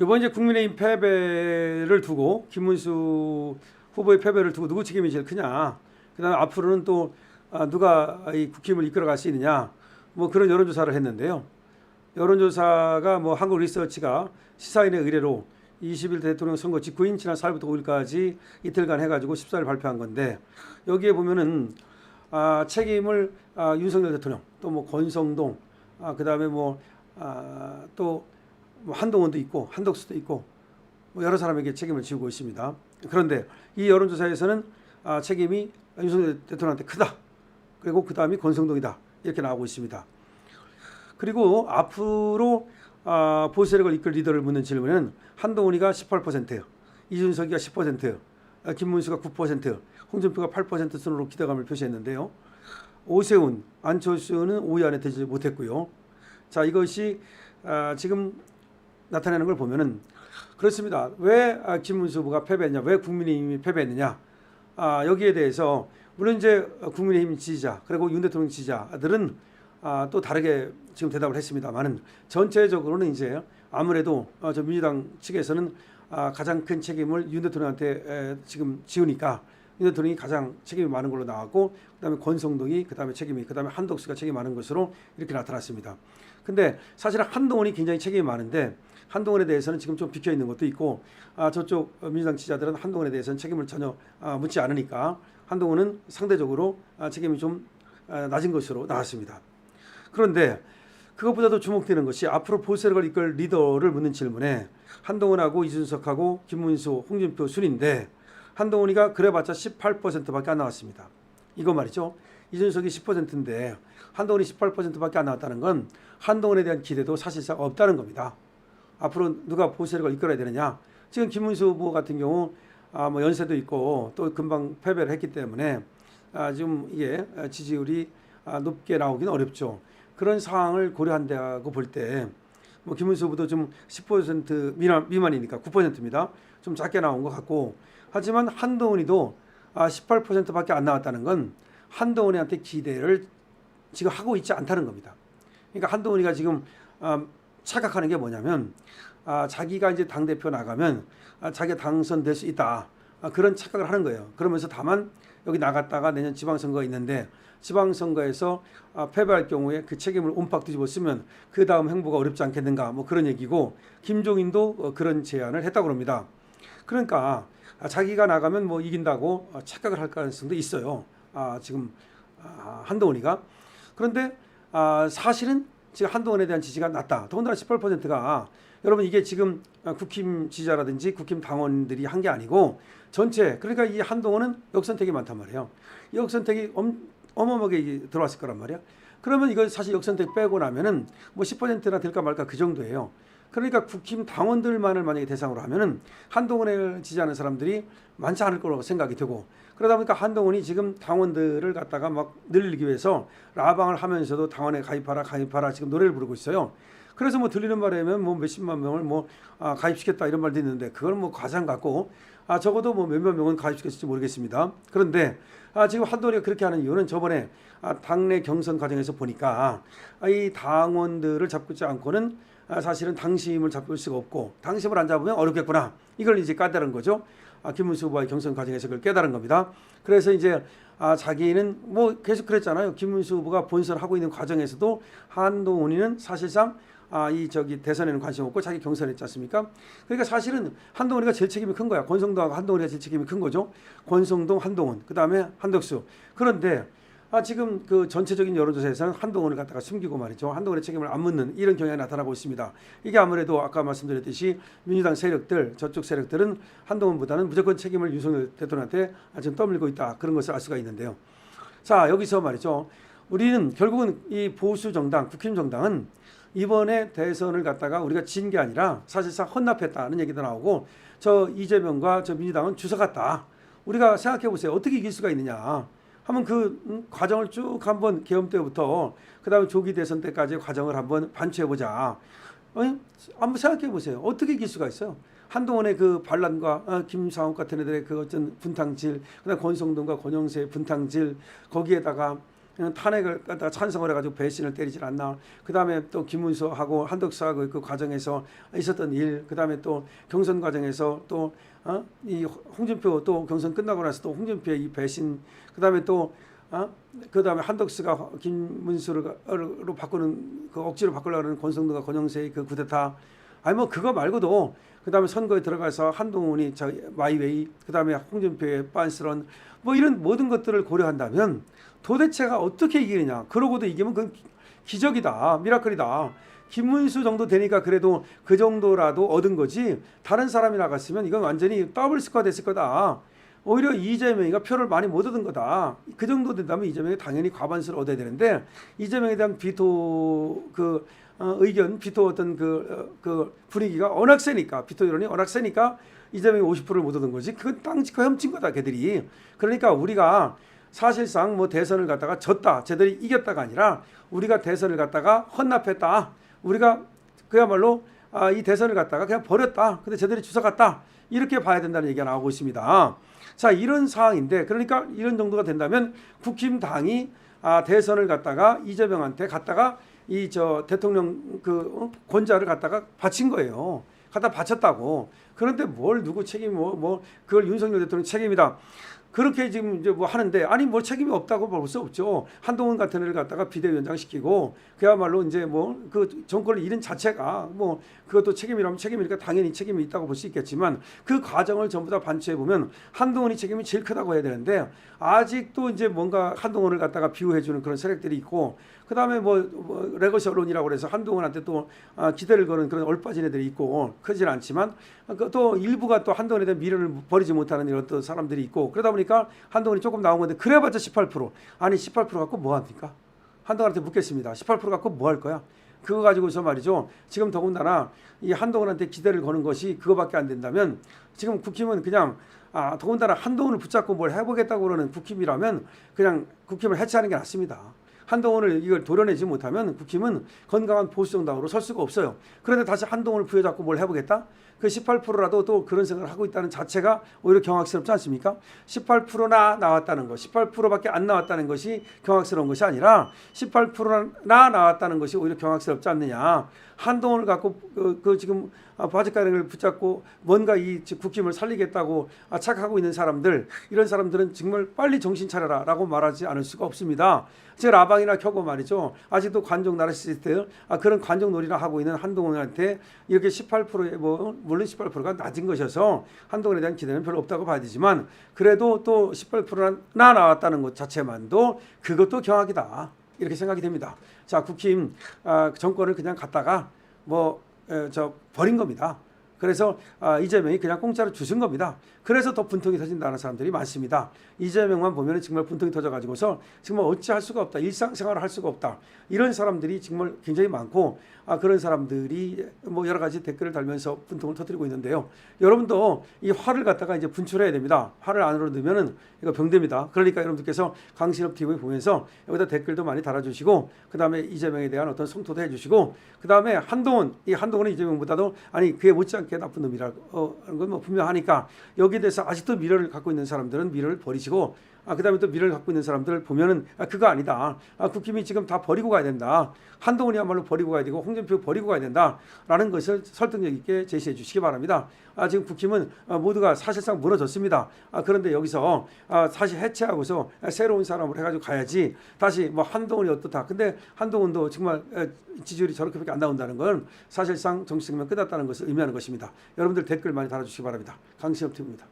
이번 이제 국민의힘 패배를 두고 김문수 후보의 패배를 두고 누구 책임이 제일 크냐. 그다음에 앞으로는 또 누가 이 국힘을 이끌어갈 수 있느냐. 뭐 그런 여론조사를 했는데요. 여론조사가 뭐 한국 리서치가 시사인의 의뢰로 20일 대통령 선거 직후인 지난 4일부터 5일까지 이틀간 해가지고 14일 발표한 건데 여기에 보면은 책임을 윤석열 대통령 또 뭐 권성동 그다음에 또 뭐 한동훈도 있고 한덕수도 있고 뭐 여러 사람에게 책임을 지우고 있습니다. 그런데 이 여론조사에서는 책임이 윤석열 대통령한테 크다. 그리고 그 다음이 권성동이다. 이렇게 나오고 있습니다. 그리고 앞으로 보수 세력을 이끌 리더를 묻는 질문은 한동훈이가 18%, 이준석이가 10%, 김문수가 9%, 홍준표가 8% 순으로 기대감을 표시했는데요. 오세훈, 안철수는 5위 안에 들지 못했고요. 자, 이것이 지금 나타내는 걸 보면은 그렇습니다. 왜 김문수 후보가 패배했냐? 왜 국민의힘이 패배했느냐? 여기에 대해서 물론 이제 국민의힘 지지자 그리고 윤 대통령 지지자들은 또 다르게 지금 대답을 했습니다만은 전체적으로는 이제 아무래도 저 민주당 측에서는 가장 큰 책임을 윤 대통령한테 지금 지우니까 윤 대통령이 가장 책임이 많은 걸로 나왔고 그다음에 권성동이 그다음에 그다음에 한덕수가 책임이 많은 것으로 이렇게 나타났습니다. 근데 사실은 한동훈이 굉장히 책임이 많은데 한동훈에 대해서는 지금 좀 비켜 있는 것도 있고 저쪽 민주당 지지자들은 한동훈에 대해서는 책임을 전혀 묻지 않으니까 한동훈은 상대적으로 책임이 좀 낮은 것으로 나왔습니다. 그런데 그것보다도 주목되는 것이 앞으로 보수 세력을 이끌 리더를 묻는 질문에 한동훈하고 이준석하고 김문수, 홍준표 순인데 한동훈이가 그래봤자 18%밖에 안 나왔습니다. 이거 말이죠. 이준석이 10%인데 한동훈이 18%밖에 안 나왔다는 건 한동훈에 대한 기대도 사실상 없다는 겁니다. 앞으로 누가 보수 세력을 이끌어야 되느냐. 지금 김문수 후보 같은 경우 뭐 연세도 있고 또 금방 패배를 했기 때문에 지금 이게 지지율이 높게 나오기는 어렵죠. 그런 상황을 고려한다고 볼 때 뭐 김문수 후보도 좀 10% 미만이니까 9%입니다. 좀 작게 나온 것 같고 하지만 한동훈이도 18%밖에 안 나왔다는 건 한동훈한테 기대를 지금 하고 있지 않다는 겁니다. 그러니까 한동훈이가 지금 착각하는 게 뭐냐면 자기가 이제 당대표 나가면 자기가 당선될 수 있다. 그런 착각을 하는 거예요. 그러면서 다만 여기 나갔다가 내년 지방선거가 있는데 지방선거에서 패배할 경우에 그 책임을 옴팍 뒤집어 쓰면 그 다음 행보가 어렵지 않겠는가 뭐 그런 얘기고 김종인도 그런 제안을 했다고 합니다. 그러니까 자기가 나가면 뭐 이긴다고 착각을 할 가능성도 있어요. 지금 한동훈이가. 그런데 사실은 지금 한동훈에 대한 지지가 낮다. 더군다나 18%가 여러분 이게 지금 국힘 지지자라든지 국힘 당원들이 한 게 아니고 전체 그러니까 이 한동훈은 역선택이 많단 말이에요. 이 역선택이 어마어마하게 들어왔을 거란 말이야. 그러면 이거 사실 역선택 빼고 나면은 뭐 10%나 될까 말까 그 정도예요. 그러니까 국힘 당원들만을 만약에 대상으로 하면은 한동훈을 지지하는 사람들이 많지 않을 거라고 생각이 되고 그러다 보니까 한동훈이 지금 당원들을 갖다가 막 늘리기 위해서 라방을 하면서도 당원에 가입하라 지금 노래를 부르고 있어요. 그래서 뭐 들리는 말에 하면 뭐 몇십만 명을 가입시켰다 이런 말도 있는데 그걸 뭐 과장 같고 적어도 뭐 몇몇 명은 가입시켰을지 모르겠습니다. 그런데 지금 한동훈이가 그렇게 하는 이유는 저번에 당내 경선 과정에서 보니까 이 당원들을 잡고 있지 않고는 사실은 당심을 잡을 수가 없고 당심을 안 잡으면 어렵겠구나. 이걸 이제 깨달은 거죠. 김문수 후보의 경선 과정에서 그걸 깨달은 겁니다. 그래서 이제 자기는 뭐 계속 그랬잖아요. 김문수 후보가 본선하고 있는 과정에서도 한동훈이는 사실상 대선에는 관심 없고 자기 경선했지 않습니까? 그러니까 사실은 한동훈이가 제일 책임이 큰 거야. 권성동하고 한동훈이가 제일 책임이 큰 거죠. 권성동, 한동훈, 그 다음에 한덕수. 그런데 지금 그 전체적인 여론조사에서는 한동훈을 갖다가 숨기고 말이죠. 한동훈의 책임을 안 묻는 이런 경향이 나타나고 있습니다. 이게 아무래도 아까 말씀드렸듯이 민주당 세력들, 저쪽 세력들은 한동훈보다는 무조건 책임을 윤석열 대통령한테 지금 떠밀고 있다. 그런 것을 알 수가 있는데요. 자, 여기서 말이죠. 우리는 결국은 이 보수 정당, 국힘 정당은 이번에 대선을 갖다가 우리가 진 게 아니라 사실상 헌납했다는 얘기도 나오고 저 이재명과 저 민주당은 주워갔다. 우리가 생각해 보세요. 어떻게 이길 수가 있느냐. 한번 그 과정을 쭉 한번 계엄 때부터 그다음에 조기 대선 때까지의 과정을 한번 반추해 보자. 한번 생각해 보세요. 어떻게 이길 수가 있어요? 한동훈의 그 반란과 김상욱 같은 애들의 그 어떤 분탕질, 그다음 권성동과 권영세의 분탕질, 거기에다가 탄핵을 갖다가 찬성을 해가지고 배신을 때리질 않나. 그 다음에 또 김문수하고 한덕수하고 그 과정에서 있었던 일, 그 다음에 또 경선 과정에서 또 이 홍준표 또 경선 끝나고 나서 또 홍준표의 이 배신, 그 다음에 또 그 다음에 한덕수가 김문수로 바꾸는 그 억지로 바꾸려고 하는 권성동과 권영세의 그 쿠데타, 아니 뭐 그거 말고도 그 다음에 선거에 들어가서 한동훈이 마이웨이, 그 다음에 홍준표의 빤스런, 뭐 이런 모든 것들을 고려한다면 도대체가 어떻게 이기느냐. 그러고도 이기면 그건 기적이다, 미라클이다. 김문수 정도 되니까 그래도 그 정도라도 얻은 거지, 다른 사람이 나갔으면 이건 완전히 더블 스코어 됐을 거다. 오히려 이재명이가 표를 많이 못 얻은 거다. 그 정도 된다면 이재명이 당연히 과반수를 얻어야 되는데, 이재명에 대한 비토 의견, 비토 어떤 그 분위기가 워낙 세니까, 비토 여론이 워낙 세니까 이재명이 50%를 못 얻은 거지. 그건 땅짓고 훔친 거다, 걔들이. 그러니까 우리가 사실상 뭐 대선을 갖다가 졌다, 쟤들이 이겼다가 아니라 우리가 대선을 갖다가 헌납했다. 우리가 그야말로 이 대선을 갖다가 그냥 버렸다. 근데 쟤들이 주워갔다. 이렇게 봐야 된다는 얘기가 나오고 있습니다. 자, 이런 상황인데, 그러니까 이런 정도가 된다면 국힘당이 대선을 갖다가 이재명한테 갖다가 이 대통령 그 권좌를 갖다가 바친 거예요. 갖다 바쳤다고. 그런데 뭘 누구 책임 뭐 그걸 윤석열 대통령 책임이다. 그렇게 지금 이제 뭐 하는데, 아니 뭘 책임이 없다고 볼 수 없죠. 한동훈 같은 애를 갖다가 비대위원장 시키고 그야말로 이제 뭐 그 정권을 잃은 자체가 뭐 그것도 책임이라면 책임이니까 당연히 책임이 있다고 볼 수 있겠지만, 그 과정을 전부 다 반추해 보면 한동훈이 책임이 제일 크다고 해야 되는데, 아직도 이제 뭔가 한동훈을 갖다가 비호해 주는 그런 세력들이 있고, 그 다음에 뭐 레거시 언론이라고 그래서 한동훈한테 또 기대를 거는 그런 얼빠진 애들이 있고, 크진 않지만 또 일부가 또 한동훈에 대한 미련을 버리지 못하는 이런 또 사람들이 있고, 그러다 보니까 한동훈이 조금 나온 건데, 그래봤자 18%. 아니 18% 갖고 뭐 합니까? 한동훈한테 묻겠습니다. 18% 갖고 뭐 할 거야? 그거 가지고서 말이죠. 지금 더군다나 이 한동훈한테 기대를 거는 것이 그거밖에 안 된다면, 지금 국힘은 그냥 더군다나 한동훈을 붙잡고 뭘 해보겠다고 그러는 국힘이라면 그냥 국힘을 해체하는 게 낫습니다. 한동훈을 이걸 도려내지 못하면 국힘은 건강한 보수 정당으로 설 수가 없어요. 그런데 다시 한동훈을 부여잡고 뭘 해보겠다? 그 18%라도 또 그런 생각을 하고 있다는 자체가 오히려 경악스럽지 않습니까? 18%나 나왔다는 것, 18%밖에 안 나왔다는 것이 경악스러운 것이 아니라 18%나 나왔다는 것이 오히려 경악스럽지 않느냐. 한동훈을 갖고 지금 바지가랑을 붙잡고 뭔가 이 국힘을 살리겠다고 착각하고 있는 사람들, 이런 사람들은 정말 빨리 정신 차려라 라고 말하지 않을 수가 없습니다. 제 라방이나 켜고 말이죠. 아직도 관종 나르시스트 그런 관종 놀이나 하고 있는 한동훈한테 이렇게 18%에 물론 18%가 낮은 것이어서 한동훈에 대한 기대는 별로 없다고 봐야 되지만, 그래도 또 18%나 나왔다는 것 자체만도 그것도 경악이다, 이렇게 생각이 됩니다. 자, 국힘 정권을 그냥 갖다가 버린 겁니다. 그래서 이재명이 그냥 공짜로 주신 겁니다. 그래서 더 분통이 터진다는 사람들이 많습니다. 이재명만 보면 정말 분통이 터져가지고서 정말 어찌할 수가 없다, 일상생활을 할 수가 없다, 이런 사람들이 정말 굉장히 많고, 그런 사람들이 뭐 여러 가지 댓글을 달면서 분통을 터뜨리고 있는데요. 여러분도 이 화를 갖다가 이제 분출해야 됩니다. 화를 안으로 넣으면은 이거 병됩니다. 그러니까 여러분들께서 강신업 TV 보면서 여기다 댓글도 많이 달아주시고, 그 다음에 이재명에 대한 어떤 성토도 해주시고, 그 다음에 한동훈은 이재명보다도 그에 못지않게 나쁜 놈이라고 하는 건 뭐 분명하니까, 여기에 대해서 아직도 미련을 갖고 있는 사람들은 미련을 버리시고, 그 다음에 또 미련을 갖고 있는 사람들을 보면은 그거 아니다. 국힘이 지금 다 버리고 가야 된다. 한동훈이야말로 버리고 가야 되고 홍준표 버리고 가야 된다라는 것을 설득력 있게 제시해 주시기 바랍니다. 지금 국힘은 모두가 사실상 무너졌습니다. 그런데 여기서 사실 해체하고서 새로운 사람으로 해가지고 가야지, 다시 뭐 한동훈이 어떻다. 근데 한동훈도 정말 지지율이 저렇게밖에 안 나온다는 건 사실상 정치 생명 끝났다는 것을 의미하는 것입니다. 여러분들 댓글 많이 달아주시기 바랍니다. 강신업 TV입니다.